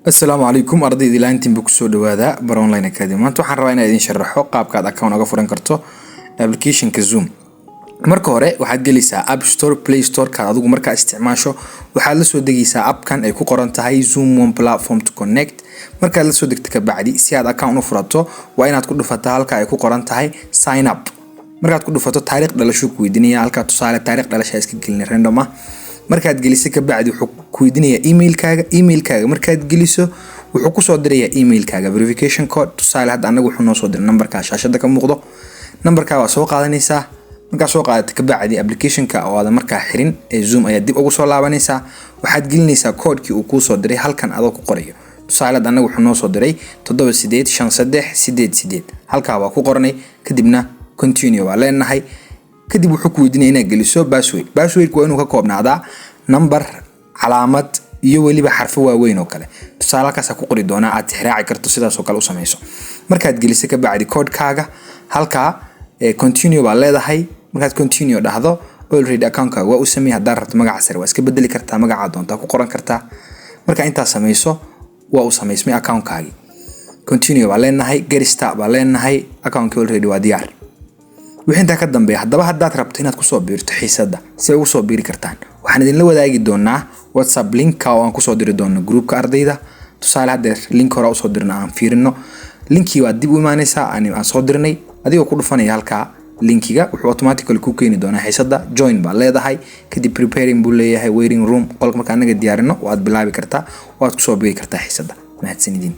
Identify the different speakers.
Speaker 1: السلام عليكم أرضي إلى أنتم بكسود وهذا برونلاين أكاديمي ما أنتوا حنراينا إذا شرحوا قاب كذا أكون أقفرن كرتو أبلكيشن كزوم marka hore waxaad gelaysaa App Store Play Store ka adigu marka isticmaasho waxaad la soo degaysaa app kan ay ku qoran tahay Zoom One Platform to Connect marka la soo degto ka bacdi si aad account u furato waa inaad ku dhufataa halka ay ku qoran tahay Sign Up markaad ku dhufato taariikh dhalasho ku weydiinaya halka tusaale taariikh dhalasho iska gelin random ah markaad geliso ka bacdi wuxuu ku weydiinaya emailkaaga markaad geliso wuxuu ku soo dirayaa emailkaaga verification code tusaale hadda anagu wuxuu noo soo diray numberka shaashada ka muuqdo numberka waa soo qaadanaysaa marka soo qaadata ka bacdi application-ka oo aad markaa xirin ee Zoom ayaa dib ugu soo laabanaysaa waxaad gelinaysaa code-kii uu ku soo diray halkan adoo ku qorayo tusaale anagu wuxuu noo soo diray 785388 halka waa ku qornay kadibna continue waa leenahay kadib wuxuu ku weydiinaya inaad geliso password-ku waa inuu ka koobnaadaa number calaamad iyo waliba xarfo waaweyn oo kale tusaale kaas ku qori doona aad tixraaci karto sidaas oo kale u sameeyso markaad geliso ka bacdi code-kaaga halka continue baa leedahay markaad continue dhahdo already account-ka waa u sameeyay hadda rabto magaca sare waa iska bedeli kartaa magaca doonta ku qoran kartaa marka inta sameeyso waa u sameeysmay account-kaagi continue baa leenahay get start baa leenahay account-ka already waa diyaar wixii inta ka dambeeya haddaba haddaad rabto inaad ku soo biirto xiisadda si ay ugu soo biiri kartaan waxaan idin la wadaagi doonaa WhatsApp link oo aan ku soo diri doono groupka ardayda tusaale hadda link hore u soo dirna aan fiirino linki waa dib u imaanaysaa aan soo dirnay adigoo ku dhufanaya halka linkiga wuxuu automatically ku keeni doonaa xiisadda join baa leedahay kadib preparing buu leeyahay waiting room qolka marka anaga diyaarino waad bilaabi kartaa waad ku soo biiri kartaa xiisadda mahadsanidin